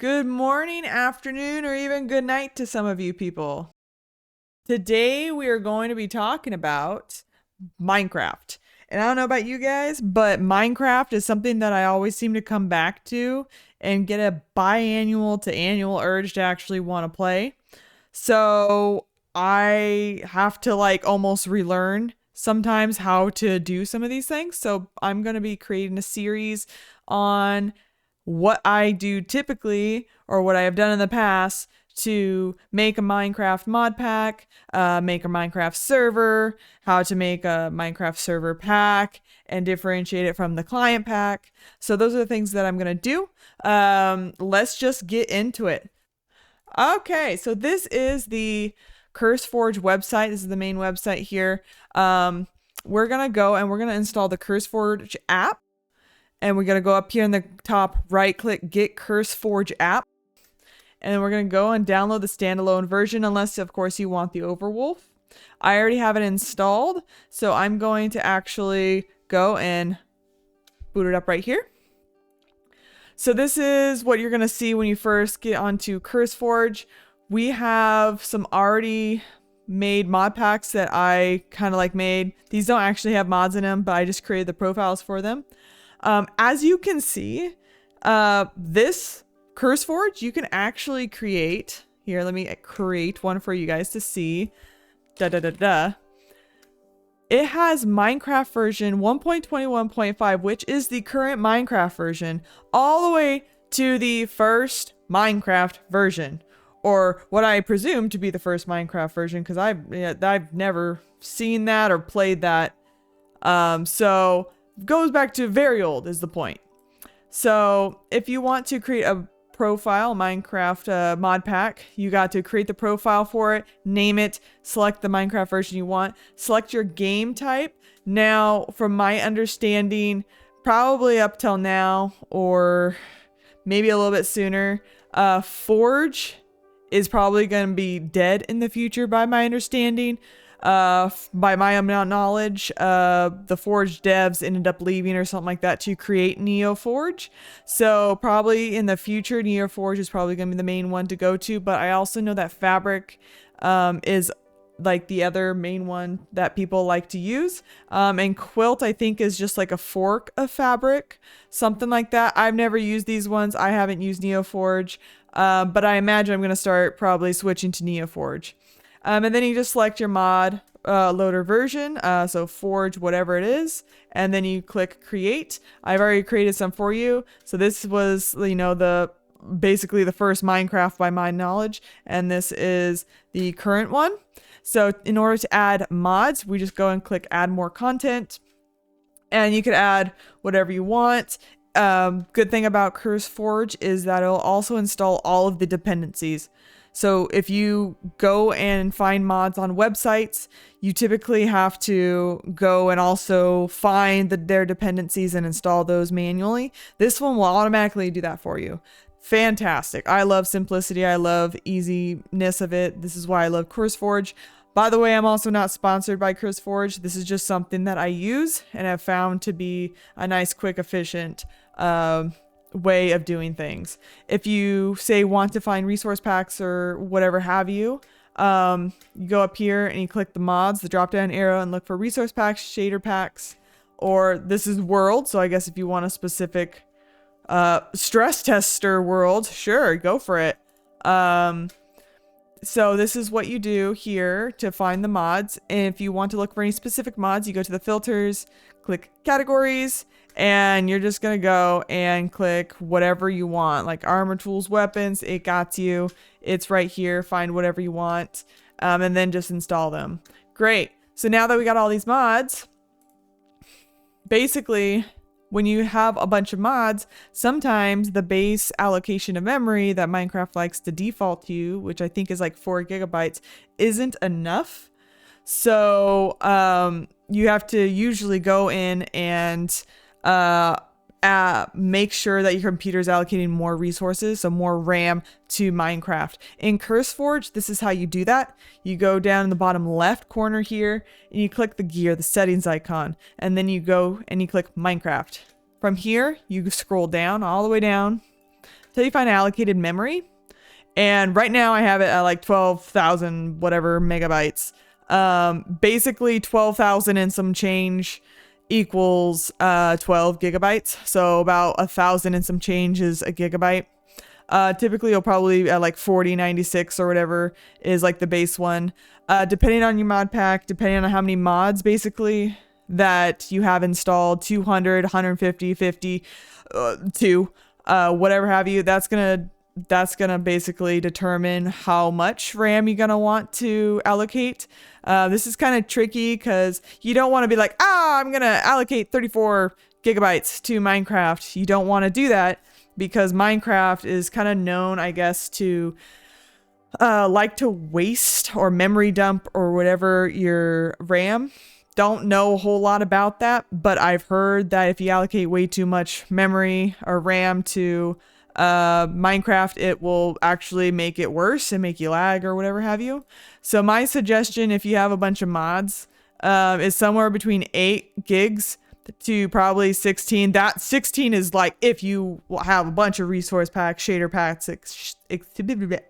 Good morning, afternoon, or even good night to some of you people. Today we are going to be talking about Minecraft. And I don't know about you guys, but Minecraft is something that I always seem to come back to and get a biannual to annual urge to actually want to play. So I have to almost relearn sometimes how to do some of these things. So I'm going to be creating a series on what I do typically or what I have done in the past to make a Minecraft mod pack, make a Minecraft server, how to make a Minecraft server pack and differentiate it from the client pack. So those are the things that I'm going to do. Let's just get into it. Okay, so this is the CurseForge website. This is the main website here. We're going to go and we're going to install the CurseForge app. And we're going to go up here in the top, right click, get CurseForge app. And we're going to go and download the standalone version, unless, of course, you want the Overwolf. I already have it installed, so I'm going to actually go and boot it up right here. So this is what you're going to see when you first get onto CurseForge. We have some already made mod packs that I kind of made. These don't actually have mods in them, but I just created the profiles for them. As you can see, this CurseForge, you can actually create, here, let me create one for you guys to see. It has Minecraft version 1.21.5, which is the current Minecraft version, all the way to the first Minecraft version, or what I presume to be the first Minecraft version, because I've never seen that or played that. So goes back to very old is the point. So if you want to create a profile, Minecraft mod pack, you got to create the profile for it, name it, select the Minecraft version you want, select your game type. Now, from my understanding, probably up till now, or maybe a little bit sooner, Forge is probably going to be dead in the future by my understanding. By my knowledge, the Forge devs ended up leaving or something like that to create NeoForge. So probably in the future, NeoForge is probably going to be the main one to go to. But I also know that Fabric is like the other main one that people like to use. And Quilt, I think, is just like a fork of Fabric, something like that. I've never used these ones. I haven't used NeoForge, but I imagine I'm going to start probably switching to NeoForge. And then you just select your mod loader version, so Forge, whatever it is, and then you click create. I've already created some for you. So this was, basically the first Minecraft by my knowledge, and this is the current one. So in order to add mods, we just go and click add more content, and you could add whatever you want. Good thing about CurseForge is that it'll also install all of the dependencies. So if you go and find mods on websites, you typically have to go and also find their dependencies and install those manually. This one will automatically do that for you. Fantastic. I love simplicity. I love easiness of it. This is why I love CurseForge. By the way, I'm also not sponsored by CurseForge. This is just something that I use and have found to be a nice, quick, efficient way of doing things. If you say want to find resource packs or whatever have you, you go up here and you click the mods, the drop down arrow, and look for resource packs, shader packs, or this is world. So I guess if you want a specific stress tester world, sure, go for it. So this is what you do here to find the mods. And if you want to look for any specific mods, you go to the filters, click categories, and you're just going to go and click whatever you want, like armor, tools, weapons. It got you. It's right here. Find whatever you want, and then just install them. Great. So now that we got all these mods, basically, when you have a bunch of mods, sometimes the base allocation of memory that Minecraft likes to default to, which I think is like 4 gigabytes, isn't enough. So you have to usually go in and make sure that your computer is allocating more resources, so more RAM to Minecraft. In CurseForge, this is how you do that. You go down in the bottom left corner here and you click the gear, the settings icon, and then you go and you click Minecraft. From here, you scroll down all the way down till you find allocated memory. And right now I have it at like 12,000 whatever megabytes. Basically 12,000 and some change equals 12 gigabytes. So about 1,000 and some change is a gigabyte. Typically you'll probably at like 4096 or whatever is like the base one. Depending on your mod pack, depending on how many mods basically that you have installed, 200, 150, 50, 2, whatever have you, that's gonna basically determine how much RAM you're gonna want to allocate. This is kind of tricky because you don't want to be like, I'm gonna allocate 34 gigabytes to Minecraft. You don't want to do that because Minecraft is kind of known, I guess, to like to waste or memory dump or whatever your RAM. Don't know a whole lot about that, but I've heard that if you allocate way too much memory or RAM to Minecraft, it will actually make it worse and make you lag or whatever have you. So my suggestion, if you have a bunch of mods, is somewhere between 8 gigs to probably 16. That 16 is like if you have a bunch of resource packs, shader packs,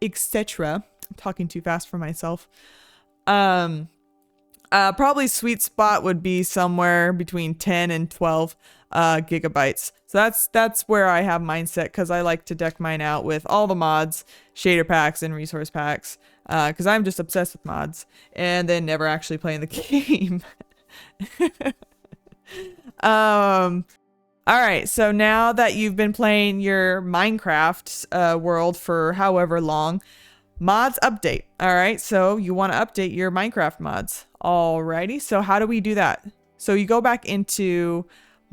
etc. I'm talking too fast for myself. Probably sweet spot would be somewhere between 10 and 12 gigabytes. So that's where I have mine set because I like to deck mine out with all the mods, shader packs, and resource packs because I'm just obsessed with mods and then never actually playing the game. All right, so now that you've been playing your Minecraft world for however long, mods update. All right, so you want to update your Minecraft mods. Alrighty, so how do we do that? So you go back into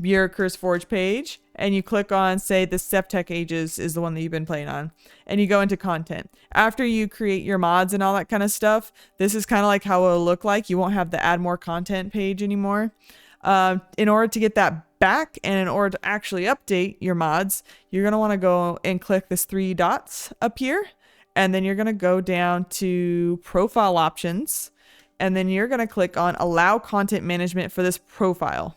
your CurseForge page and you click on, say, the Septech Ages is the one that you've been playing on, and you go into content. After you create your mods and all that kind of stuff, this is kind of like how it'll look like. You won't have the add more content page anymore. In order to get that back and in order to actually update your mods, you're going to want to go and click this 3 dots up here, and then you're going to go down to profile options, and then you're going to click on allow content management for this profile.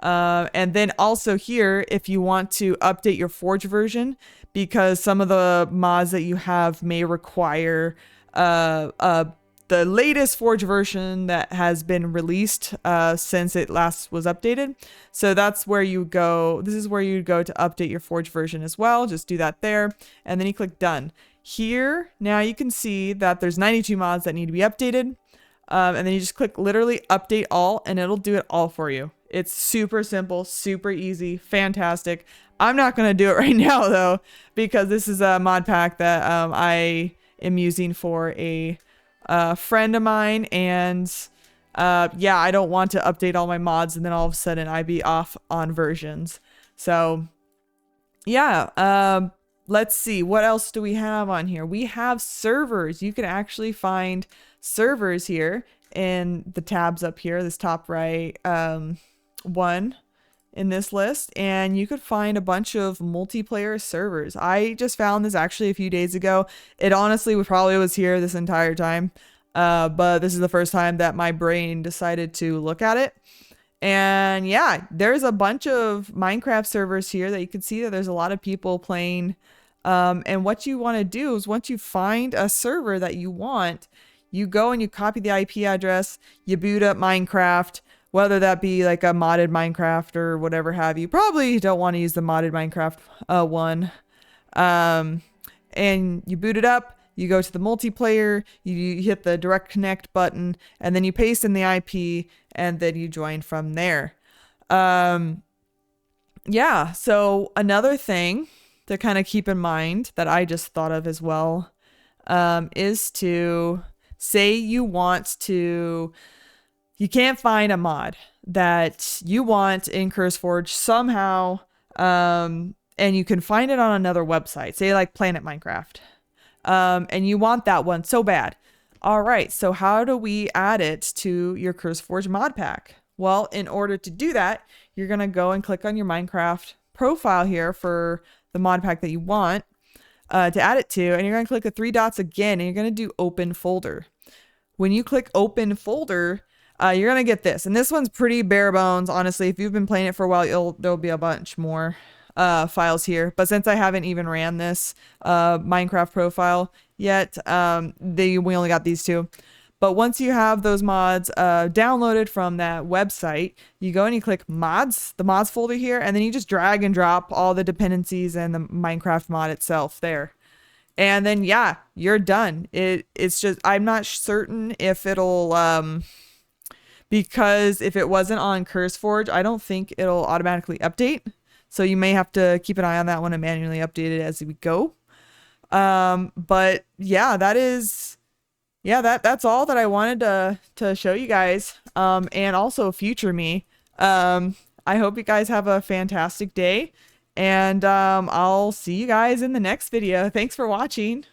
And then also here, if you want to update your Forge version, because some of the mods that you have may require the latest Forge version that has been released since it last was updated. So that's where you go. This is where you go to update your Forge version as well. Just do that there. And then you click done. Here, now you can see that there's 92 mods that need to be updated. And then you just click literally update all and it'll do it all for you. It's super simple, super easy, fantastic. I'm not going to do it right now though, because this is a mod pack that I am using for a friend of mine. And yeah, I don't want to update all my mods and then all of a sudden I'd be off on versions. So yeah, let's see. What else do we have on here? We have servers. You can actually find servers here in the tabs up here, this top right one in this list, and you could find a bunch of multiplayer servers. I just found this actually a few days ago. It honestly probably was here this entire time, but this is the first time that my brain decided to look at it. And yeah, there's a bunch of Minecraft servers here that you can see that there's a lot of people playing. And what you want to do is once you find a server that you want, you go and you copy the IP address, you boot up Minecraft, whether that be like a modded Minecraft or whatever have you. Probably don't want to use the modded Minecraft one. And you boot it up, you go to the multiplayer, you hit the direct connect button, and then you paste in the IP, and then you join from there. Yeah, so another thing to kind of keep in mind that I just thought of as well is to say you want to, you can't find a mod that you want in CurseForge somehow, and you can find it on another website, say like Planet Minecraft, and you want that one so bad. All right, so how do we add it to your CurseForge mod pack? Well, in order to do that, you're going to go and click on your Minecraft profile here for the mod pack that you want to add it to, and you're going to click the 3 dots again, and you're going to do open folder. When you click open folder, you're going to get this, and this one's pretty bare bones. Honestly, if you've been playing it for a while, there'll be a bunch more files here. But since I haven't even ran this Minecraft profile yet, we only got these two. But once you have those mods downloaded from that website, you go and you click mods, the mods folder here, and then you just drag and drop all the dependencies and the Minecraft mod itself there. And then, yeah, you're done. It's just, I'm not certain if it'll, because if it wasn't on CurseForge, I don't think it'll automatically update. So you may have to keep an eye on that one and manually update it as we go. But yeah, that's all that I wanted to show you guys. And also future me. I hope you guys have a fantastic day, and I'll see you guys in the next video. Thanks for watching.